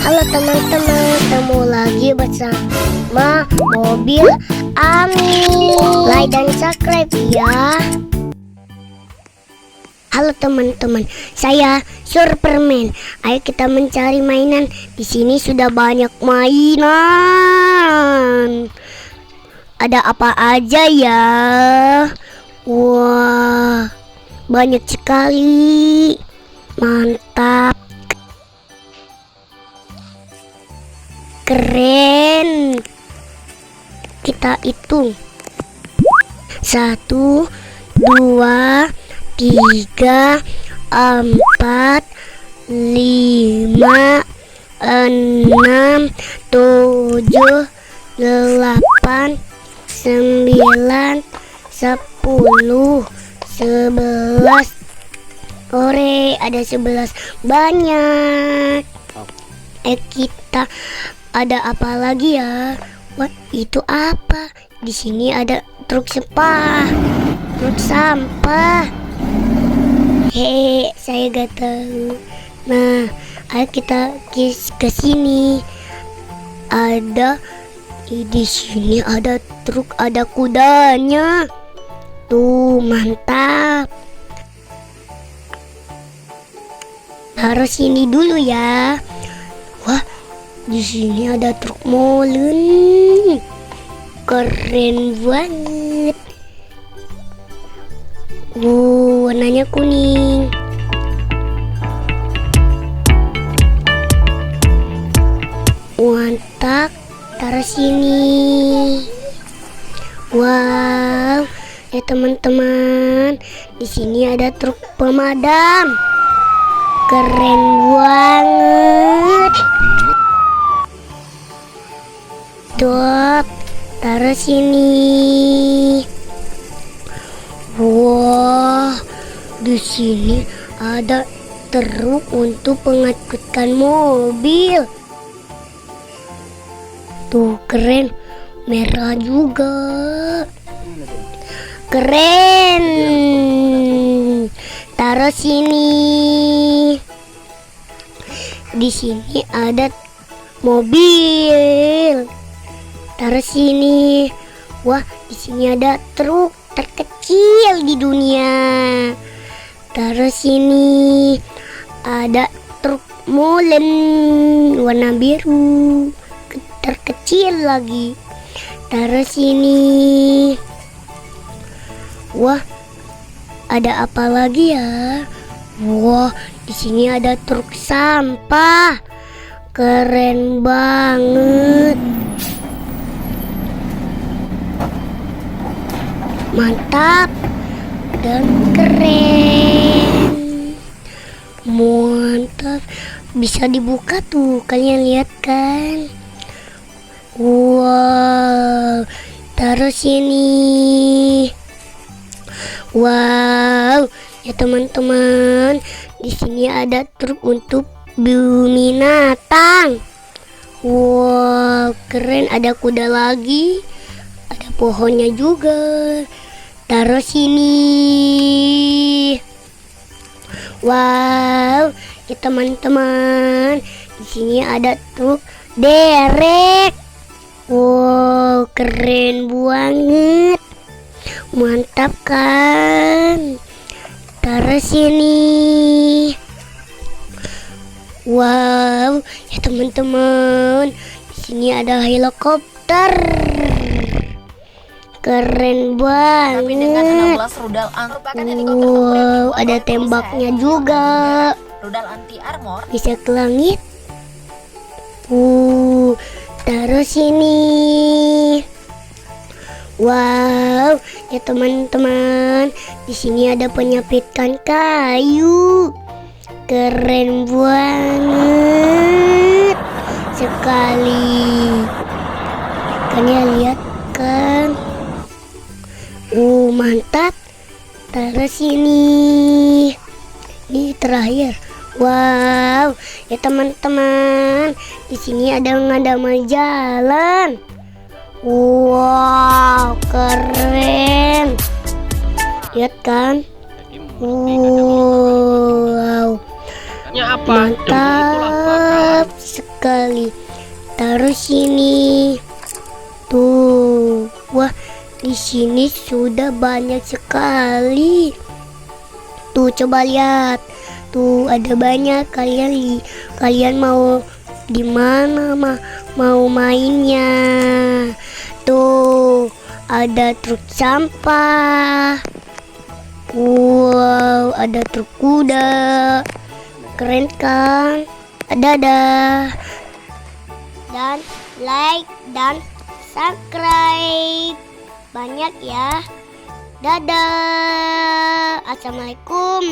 Halo teman-teman, ketemu lagi bersama Mobil Ami. Like dan subscribe ya. Halo teman-teman, saya Superman. Ayo kita mencari mainan. Di sini sudah banyak mainan. Ada apa aja ya? Wah, banyak sekali. Mantap. Keren. Kita hitung. 1, 2, 3, 4, 5, 6, 7, 8, 9, 10, 11. Ore, ada 11. Banyak. Kita ada apa lagi ya? Wah, itu apa? Di sini ada truk sampah. Hehe, saya gak tahu. Nah, ayo kita ke sini. Di sini ada truk, ada kudanya. Tuh, mantap. Taruh sini dulu ya. Wah, di sini ada truk molen. Keren banget. Warnanya kuning. Mantap. Taruh sini. Wow, ya teman-teman, di sini ada truk pemadam. Keren banget. Tuh, taruh sini. Wah, di sini ada truk untuk pengangkutan mobil. Tuh, keren. Merah juga. Keren. Taruh sini. Di sini ada mobil. Taruh sini. Wah, di sini ada truk terkecil di dunia. Taruh sini. Ada truk molen warna biru. Terkecil lagi. Taruh sini. Wah, ada apa lagi ya? Wah, di sini ada truk sampah. Keren banget. Mantap dan keren. Mantap. Bisa dibuka tuh, kalian lihat kan? Wow, taruh sini. Wow, ya teman-teman, di sini ada truk untuk binatang. Wow, keren. Ada kuda lagi, ada pohonnya juga. Taruh sini. Wow, ya teman-teman, di sini ada truk derek. Wow, keren banget. Mantap kan? Taruh sini. Wow, ya teman-teman, di sini ada helikopter. Keren banget. Tapi dengan 16 rudal anti wow, ada tembaknya juga. Rudal anti armor Bisa ke langit. Taruh sini. Wow, ya teman-teman, di sini ada penyapitan kayu. Keren banget sekali. Kalian lihat kan? Mantap. Taruh sini. Ini terakhir. Wow, ya teman-teman, di sini ada jalan. Wow, keren. Lihat kan? Wow, apa? mantap sekali. sekali. Taruh sini. Tuh, wah, di sini sudah banyak sekali. Tuh, coba lihat. Tuh, ada banyak. Kalian mau di mana mau mainnya? Tuh, ada truk sampah. Wow, ada truk kuda. Keren kan? Dadah. Dan like dan subscribe banyak ya. Dadah. Assalamualaikum.